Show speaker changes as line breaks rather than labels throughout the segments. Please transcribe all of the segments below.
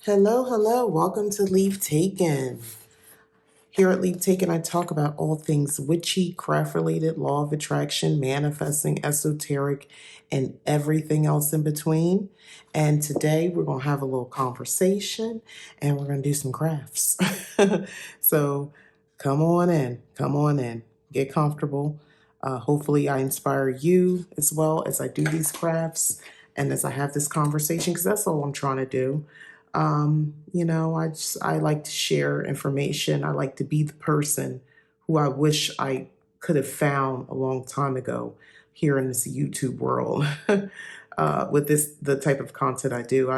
Hello, hello. Welcome to Leave Taken. Here at Leave Taken, I talk about all things witchy, craft related, law of attraction, manifesting, esoteric, and everything else in between. And today we're going to have a little conversation and we're going to do some crafts. So come on in, get comfortable. Hopefully, I inspire you as well as I do these crafts and as I have this conversation, because that's all I'm trying to do. I like to share information. I like to be the person who I wish I could have found a long time ago here in this YouTube world. With the type of content I do.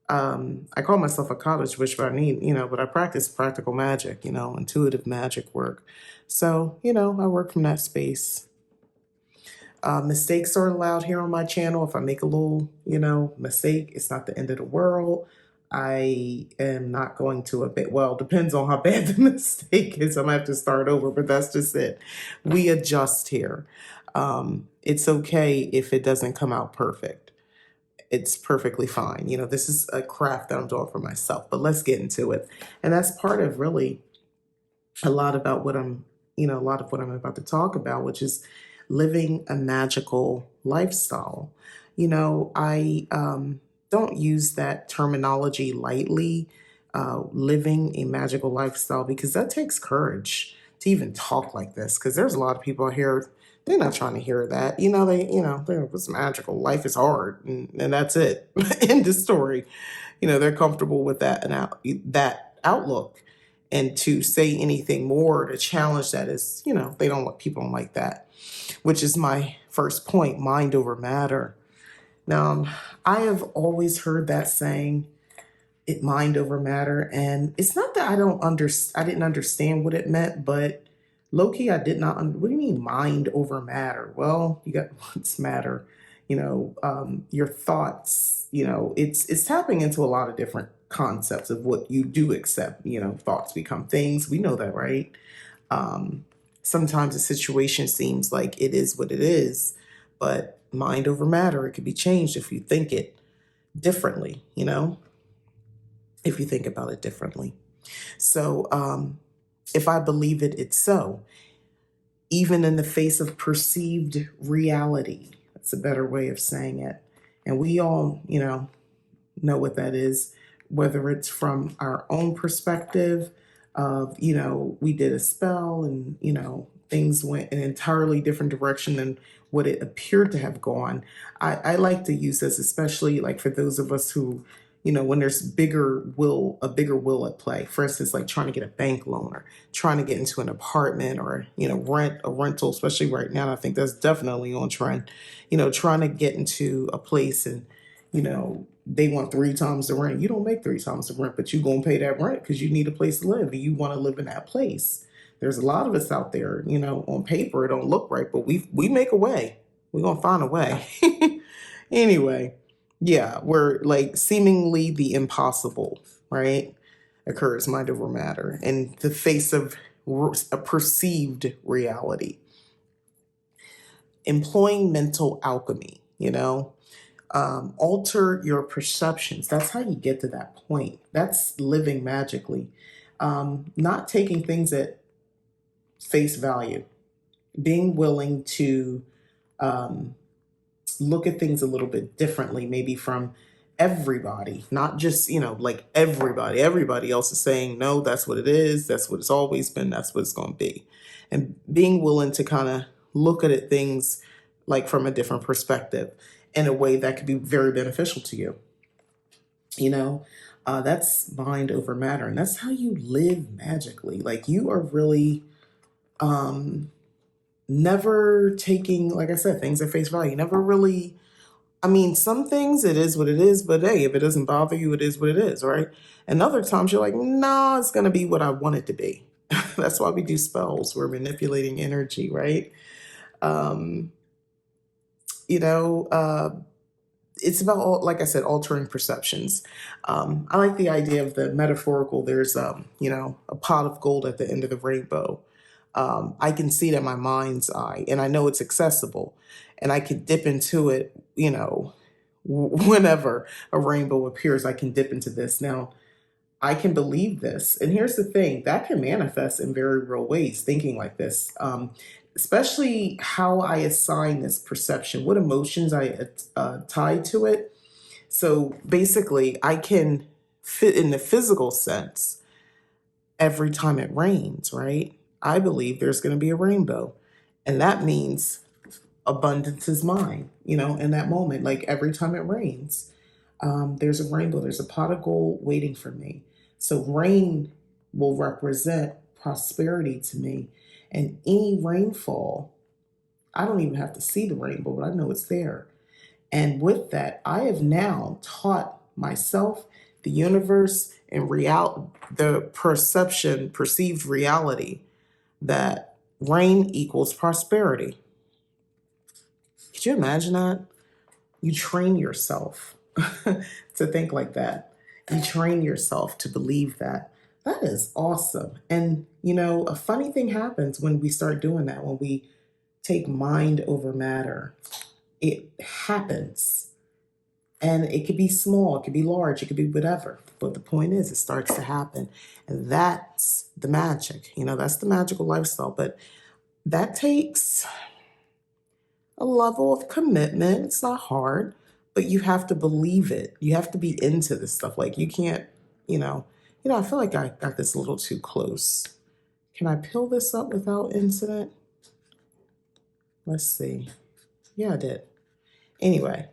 I call myself a cottage witch, but but I practice practical magic, intuitive magic work. So, I work from that space. Mistakes are allowed here on my channel. If I make a little, mistake, it's not the end of the world. I am not going to depends on how bad the mistake is. I'm gonna have to start over, but that's just it. We adjust here. It's okay if it doesn't come out perfect. It's perfectly fine. This is a craft that I'm doing for myself, but let's get into it. And that's part of really a lot about a lot of what I'm about to talk about, which is living a magical lifestyle. I don't use that terminology lightly, living a magical lifestyle, because that takes courage to even talk like this. Because there's a lot of people out here, they're not trying to hear that. It's magical. Life is hard, and that's it. End the story. They're comfortable with that and that outlook. And to say anything more to challenge that is, they don't want people like that, which is my first point: mind over matter. Now, I have always heard that saying, it mind over matter. And it's not that I didn't understand what it meant, but low key, I did not. What do you mean mind over matter? Well, you got what's matter, your thoughts, it's tapping into a lot of different concepts of what you do accept. Thoughts become things. We know that, right? Um, Sometimes a situation seems like it is what it is, but mind over matter, it could be changed if you think it differently, if you think about it differently. So if I believe it, it's so. Even in the face of perceived reality, that's a better way of saying it. And we all, know what that is, whether it's from our own perspective of, we did a spell and, things went an entirely different direction than what it appeared to have gone. I like to use this, especially like for those of us who, when there's a bigger will at play. For instance, like trying to get a bank loan or trying to get into an apartment or, rent a rental, especially right now. I think that's definitely on trend, trying to get into a place and, they want 3 times the rent. You don't make 3 times the rent, but you're going to pay that rent because you need a place to live and you want to live in that place. There's a lot of us out there, on paper, it don't look right, but we make a way. We're going to find a way. Anyway, yeah, we're like seemingly the impossible, right? Occurs mind over matter in the face of a perceived reality. Employing mental alchemy, alter your perceptions. That's how you get to that point. That's living magically. Not taking things at face value, being willing to look at things a little bit differently, maybe from everybody, not just, like everybody else is saying, no, that's what it is. That's what it's always been. That's what it's going to be. And being willing to kind of look at it, things like from a different perspective in a way that could be very beneficial to you. That's mind over matter. And that's how you live magically. Like you are really, never taking, like I said, things at face value. Never really, some things it is what it is, but hey, if it doesn't bother you, it is what it is, right? And other times you're like, no, it's going to be what I want it to be. That's why we do spells. We're manipulating energy, right? Um, you know, uh, it's about, like I said, altering perceptions. I like the idea of the metaphorical. There's, a pot of gold at the end of the rainbow. I can see it in my mind's eye, and I know it's accessible, and I could dip into it, whenever a rainbow appears, I can dip into this. Now, I can believe this. And here's the thing, that can manifest in very real ways, thinking like this, especially how I assign this perception, what emotions I tie to it. So basically, I can fit in the physical sense every time it rains, right? I believe there's going to be a rainbow. And that means abundance is mine, in that moment. Like every time it rains, there's a rainbow, there's a pot of gold waiting for me. So rain will represent prosperity to me. And any rainfall, I don't even have to see the rainbow, but I know it's there. And with that, I have now taught myself, the universe, and the perceived reality that rain equals prosperity. Could you imagine that? You train yourself to think like that. You train yourself to believe that. That is awesome. And, a funny thing happens when we start doing that, when we take mind over matter. It happens. And it could be small, it could be large, it could be whatever. But the point is, it starts to happen. And that's the magic. That's the magical lifestyle. But that takes a level of commitment. It's not hard, but you have to believe it. You have to be into this stuff. Like you can't, I feel like I got this a little too close. Can I peel this up without incident? Let's see. Yeah, I did. Anyway,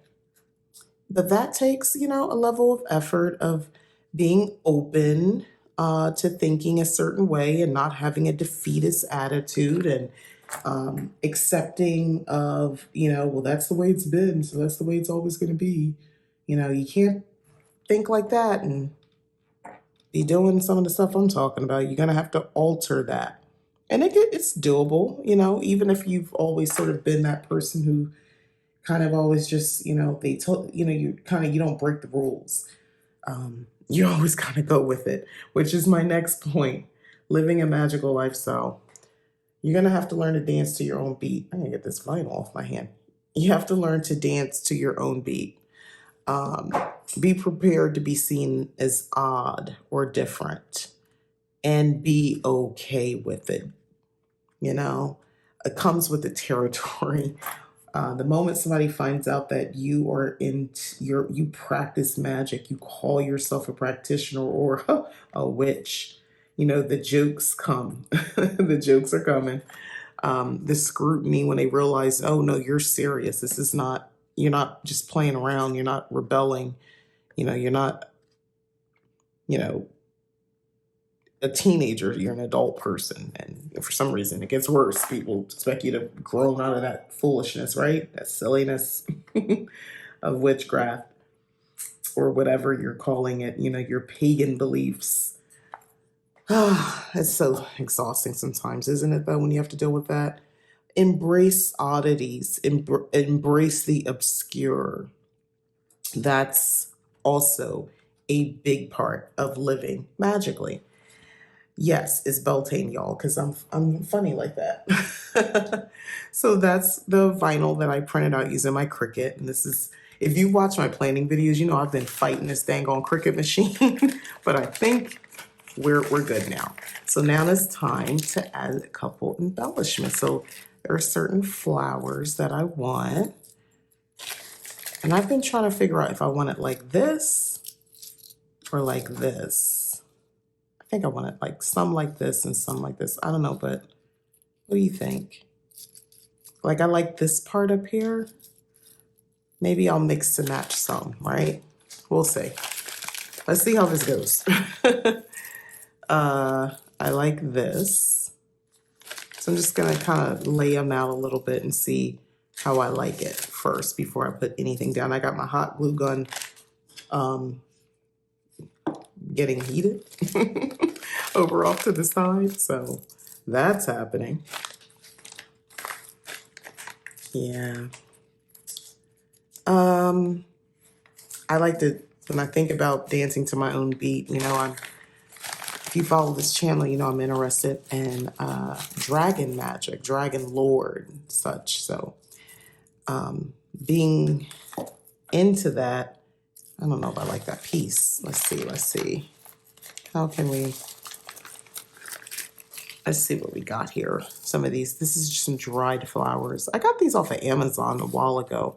but that takes, a level of effort of being open to thinking a certain way and not having a defeatist attitude and accepting of, well, that's the way it's been, so that's the way it's always going to be. You can't think like that and be doing some of the stuff I'm talking about. You're going to have to alter that. And it's doable, even if you've always sort of been that person who kind of always just, they told, you don't break the rules. You always kind of go with it, which is my next point. Living a magical lifestyle. You're going to have to learn to dance to your own beat. I'm going to get this vinyl off my hand. You have to learn to dance to your own beat. Be prepared to be seen as odd or different and be okay with it. It comes with the territory. The moment somebody finds out that you are you practice magic, you call yourself a practitioner or a witch, the jokes come. The jokes are coming. The scrutiny when they realize, oh no, you're serious. This is not, you're not just playing around. You're not rebelling. You're not, a teenager, you're an adult person. And for some reason it gets worse. People expect you to have grown out of that foolishness, right? That silliness of witchcraft or whatever you're calling it, your pagan beliefs. It's so exhausting sometimes, isn't it, though, when you have to deal with that? Embrace oddities, embrace the obscure. That's also a big part of living magically. Yes, it's Beltane, y'all, because I'm funny like that. So that's the vinyl that I printed out using my Cricut. And this is, if you watch my planning videos, I've been fighting this dang on Cricut machine. But I think we're good now. So now it's time to add a couple embellishments. So there are certain flowers that I want. And I've been trying to figure out if I want it like this or like this. I think I want it like some like this and some like this. I don't know, but what do you think? Like I like this part up here. Maybe I'll mix and match some, right? We'll see. Let's see how this goes. I like this. So I'm just gonna kind of lay them out a little bit and see how I like it first before I put anything down. I got my hot glue gun getting heated over off to the side. So that's happening. Yeah. I like to, when I think about dancing to my own beat, if you follow this channel, I'm interested in dragon magic, dragon lore, and such. So being into that, I don't know if I like that piece. Let's see. How can we, let's see what we got here. Some of these, this is just some dried flowers. I got these off of Amazon a while ago,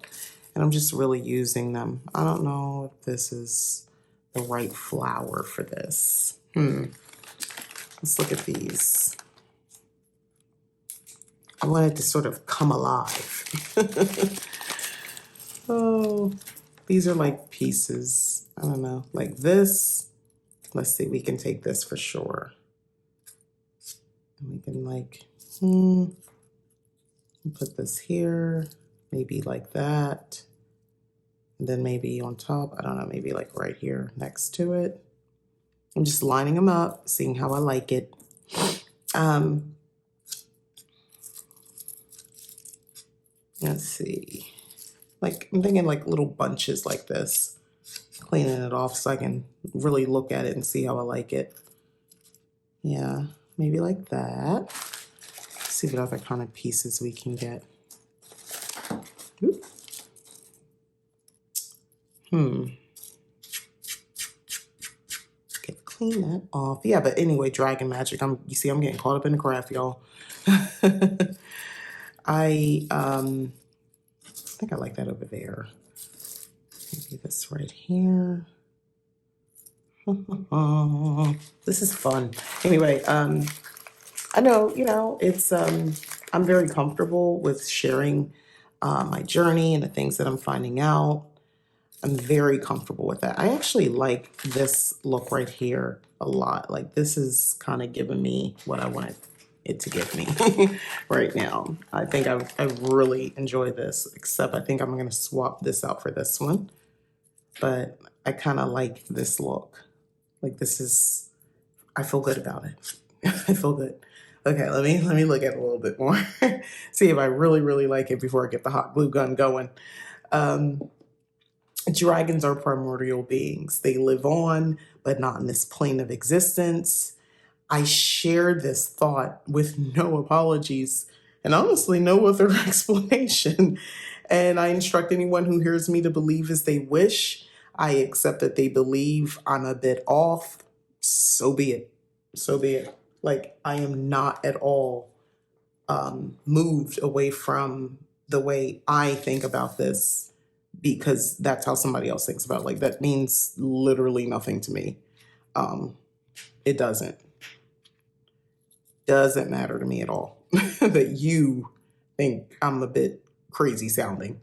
and I'm just really using them. I don't know if this is the right flower for this. Let's look at these. I want it to sort of come alive. Oh, these are like pieces. I don't know, like this. Let's see, we can take this for sure. And we can like, put this here, maybe like that. And then maybe on top, I don't know, maybe like right here next to it. I'm just lining them up, seeing how I like it. Let's see. Like, I'm thinking like little bunches like this. Cleaning it off so I can really look at it and see how I like it. Yeah, maybe like that. See what other kind of pieces we can get. Oop. Okay, clean that off. Yeah, but anyway, Dragon Magic. You see, I'm getting caught up in the craft, y'all. I think I like that over there. Maybe this right here. This is fun. Anyway, I know, it's, I'm very comfortable with sharing my journey and the things that I'm finding out. I'm very comfortable with that. I actually like this look right here a lot. Like, this is kind of giving me what I wanted it to give me right now. I think I really enjoy this, except I think I'm going to swap this out for this one. But I kind of like this look. Like, this is, I feel good about it. I feel good. Okay, let me look at it a little bit more. See if I really like it before I get the hot glue gun going. Dragons are primordial beings. They live on, but not in this plane of existence. I shared this thought with no apologies and honestly no other explanation. And I instruct anyone who hears me to believe as they wish. I accept that they believe I'm a bit off. So be it. So be it. Like, I am not at all moved away from the way I think about this, because that's how somebody else thinks about it. Like, that means literally nothing to me. It doesn't matter to me at all that you think I'm a bit crazy sounding.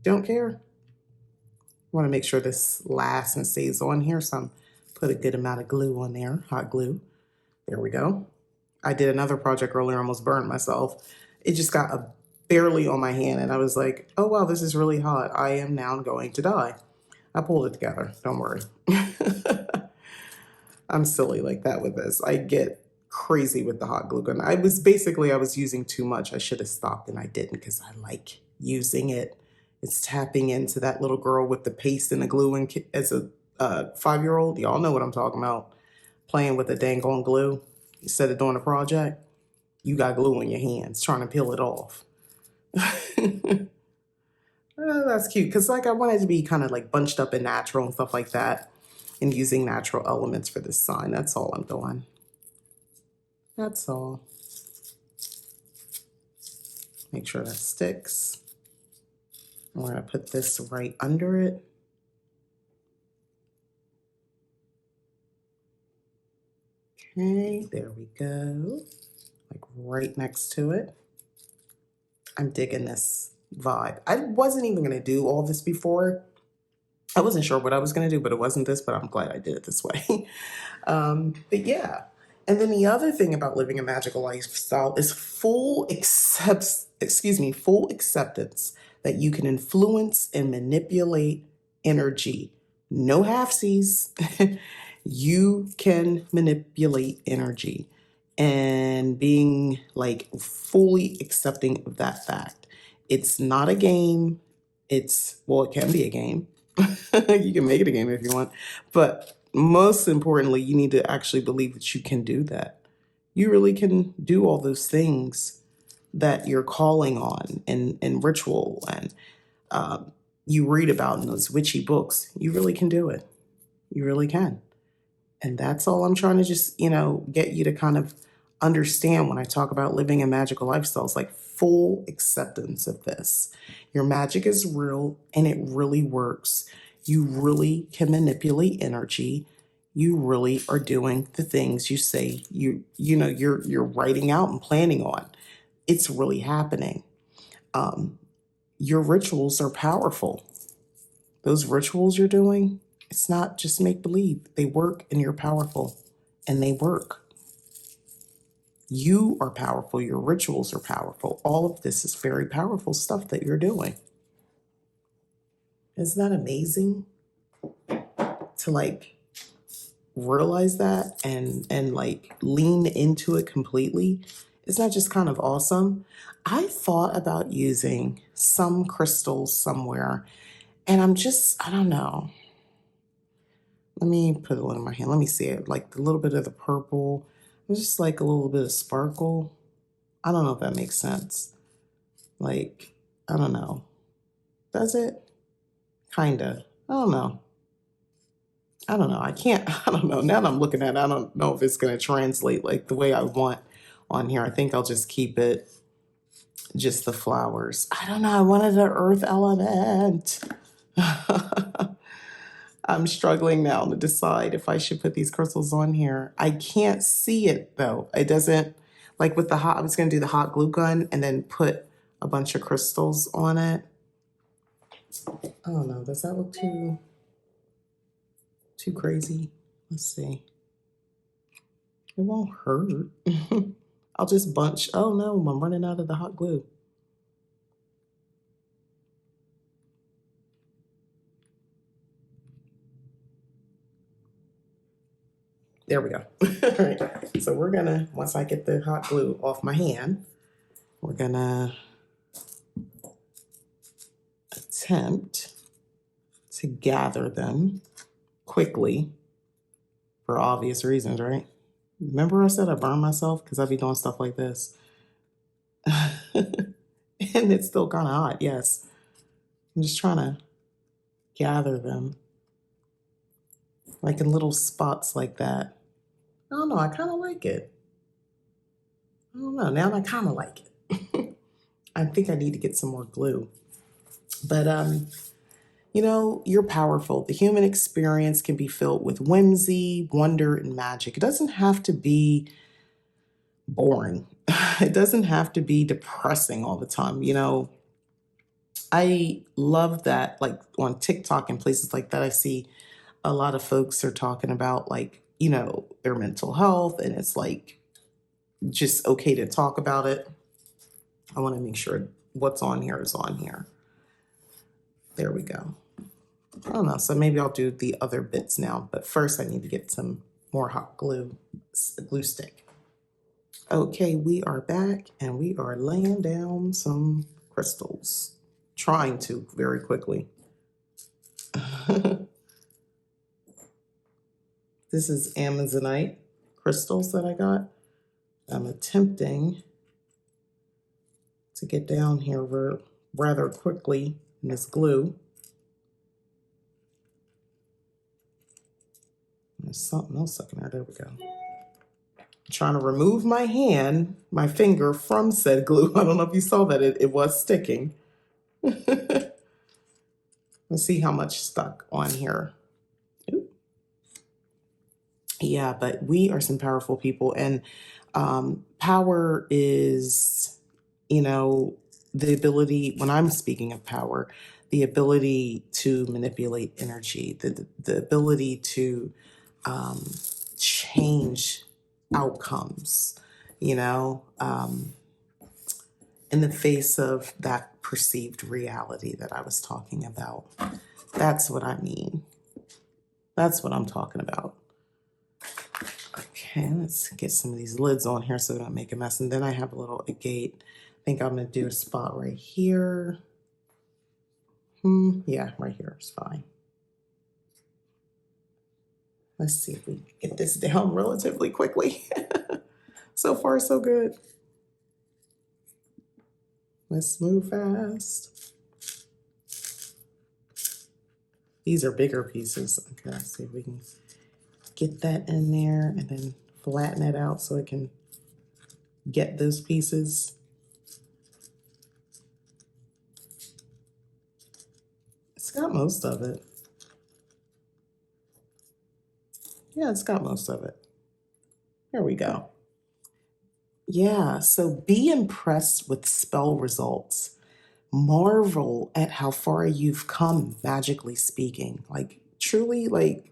Don't care. I want to make sure this lasts and stays on here, so I'm put a good amount of glue on there, hot glue. There we go. I did another project earlier, almost burned myself. It just got barely on my hand, and I was like, oh wow, this is really hot. I am now going to die. I pulled it together, don't worry. I'm silly like that with this. I get crazy with the hot glue gun. I was using too much. I should have stopped, and I didn't, because I like using it. It's tapping into that little girl with the paste and the glue, and as a 5-year-old, y'all know what I'm talking about. Playing with the dang on glue instead of doing a project. You got glue in your hands trying to peel it off. That's cute, because like I wanted to be kind of like bunched up and natural and stuff like that, and using natural elements for this sign. That's all I'm doing. That's all. Make sure that sticks. And we're going to put this right under it. Okay, there we go. Like right next to it. I'm digging this vibe. I wasn't even going to do all this before. I wasn't sure what I was going to do, but it wasn't this, but I'm glad I did it this way. But yeah. And then the other thing about living a magical lifestyle is full acceptance that you can influence and manipulate energy. No halfsies. You can manipulate energy, and being like fully accepting of that fact. It's not a game. Well, it can be a game. You can make it a game if you want. But most importantly, you need to actually believe that you can do that. You really can do all those things that you're calling on in ritual and you read about in those witchy books. You really can do it. You really can. And that's all I'm trying to just, get you to kind of understand when I talk about living a magical lifestyle. It's like full acceptance of this. Your magic is real and it really works. You really can manipulate energy. You really are doing the things you say you're writing out and planning on. It's really happening. Your rituals are powerful. Those rituals you're doing, it's not just make believe. They work and you're powerful and they work. You are powerful. Your rituals are powerful. All of this is very powerful stuff that you're doing. Isn't that amazing to realize that and lean into it completely? Isn't that just kind of awesome? I thought about using some crystals somewhere and I don't know. Let me put one in my hand. Let me see it. Like a little bit of the purple. Just like a little bit of sparkle. I don't know if that makes sense. I don't know. Does it? Kinda. I don't know. I can't, I don't know. Now that I'm looking at it, I don't know if it's going to translate like the way I want on here. I think I'll just keep it just the flowers. I don't know. I wanted an earth element. I'm struggling now to decide if I should put these crystals on here. I can't see it though. It doesn't, like with I was going to do the hot glue gun and then put a bunch of crystals on it. I don't know. Does that look too crazy? Let's see. It won't hurt. I'll just bunch. Oh no, I'm running out of the hot glue. There we go. All right. So we're gonna, once I get the hot glue off my hand, we're gonna attempt to gather them quickly for obvious reasons, right? Remember I said I burn myself because I be doing stuff like this. And it's still kind of hot, yes. I'm just trying to gather them like in little spots like that. I don't know, I kind of like it. I don't know, now I kind of like it. I think I need to get some more glue. But you're powerful. The human experience can be filled with whimsy, wonder, and magic. It doesn't have to be boring. It doesn't have to be depressing all the time. I love that, like on TikTok and places like that, I see a lot of folks are talking about their mental health, and it's like just okay to talk about it. I want to make sure what's on here is on here. There we go. I don't know. So maybe I'll do the other bits now, but first I need to get some more hot glue stick. Okay, we are back and we are laying down some crystals. Trying to very quickly. This is Amazonite crystals that I got. I'm attempting to get down here rather quickly in this glue. There's something else stuck in there. There we go. I'm trying to remove my finger from said glue. I don't know if you saw that. It was sticking. Let's see how much stuck on here. Ooh. Yeah, but we are some powerful people, and power is, the ability, when I'm speaking of power, the ability to manipulate energy, the ability to change outcomes, in the face of that perceived reality that I was talking about. That's what I mean. That's what I'm talking about. Okay, let's get some of these lids on here so we don't make a mess. And then I have a little agate. I think I'm going to do a spot right here. Yeah, right here is fine. Let's see if we can get this down relatively quickly. So far, so good. Let's move fast. These are bigger pieces. Okay, let's see if we can get that in there and then flatten it out so it can get those pieces. It's got most of it. Yeah, it's got most of it. There we go. Yeah, so be impressed with spell results. Marvel at how far you've come, magically speaking. Like, truly, like,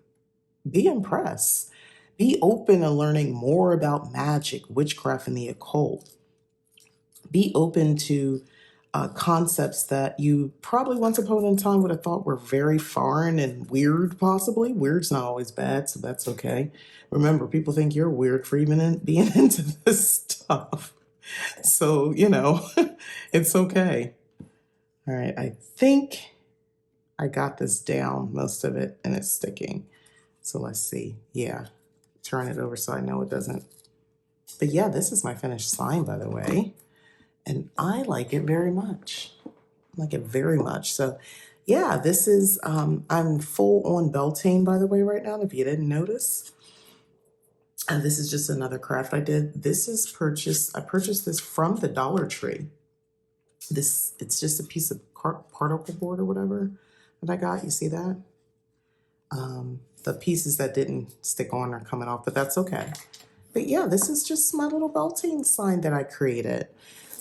be impressed. Be open to learning more about magic, witchcraft, and the occult. Be open to concepts that you probably once upon a time would have thought were very foreign and weird, possibly. Weird's not always bad, so that's okay. Remember, people think you're weird for even being into this stuff. So, it's okay. All right, I think I got this down, most of it, and it's sticking. So let's see. Yeah, turn it over so I know it doesn't. But yeah, this is my finished slime, by the way. And I like it very much. I like it very much. So yeah, this is, I'm full on Beltane, by the way, right now, if you didn't notice. And this is just another craft I did. This is I purchased this from the Dollar Tree. It's just a piece of particle board or whatever that I got. You see that? The pieces that didn't stick on are coming off, but that's okay. But yeah, this is just my little Beltane sign that I created.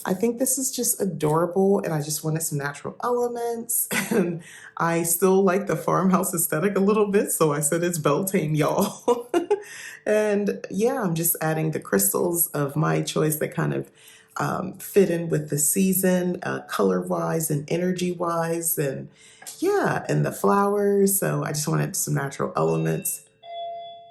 I think this is just adorable, and I just wanted some natural elements, and I still like the farmhouse aesthetic a little bit, so I said it's Beltane, y'all. And yeah, I'm just adding the crystals of my choice that kind of fit in with the season, color-wise and energy-wise, and yeah, and the flowers. So I just wanted some natural elements.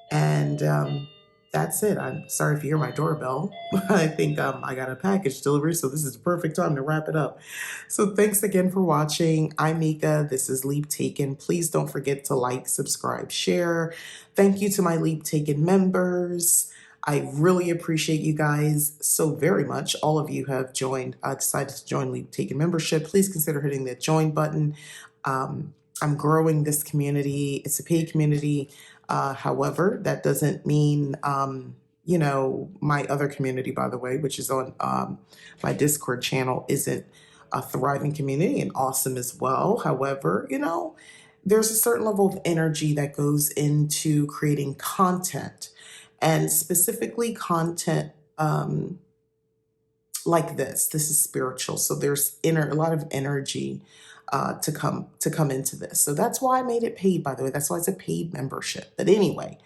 And that's it. I'm sorry if you hear my doorbell. I think I got a package delivery, so this is the perfect time to wrap it up. So thanks again for watching. I'm Mika. This is Leap Taken. Please don't forget to like, subscribe, share. Thank you to my Leap Taken members. I really appreciate you guys so very much. All of you have decided to join Leap Taken membership. Please consider hitting that join button. I'm growing this community. It's a paid community. However, that doesn't mean, my other community, by the way, which is on my Discord channel, isn't a thriving community and awesome as well. However, there's a certain level of energy that goes into creating content, and specifically content like this. This is spiritual, so there's a lot of energy to come into this. So that's why I made it paid, by the way. That's why it's a paid membership. But anyway,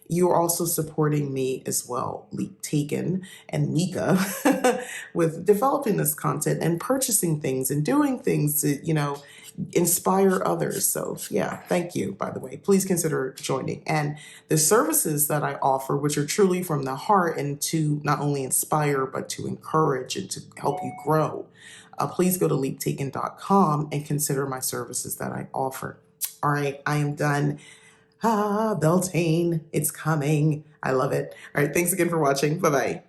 you're also supporting me as well, Leap Taken and Mika, with developing this content and purchasing things and doing things to, inspire others. So yeah, thank you, by the way. Please consider joining. And the services that I offer, which are truly from the heart and to not only inspire, but to encourage and to help you grow, please go to leaptaken.com and consider my services that I offer. All right, I am done. Beltane, it's coming. I love it. All right, thanks again for watching. Bye-bye.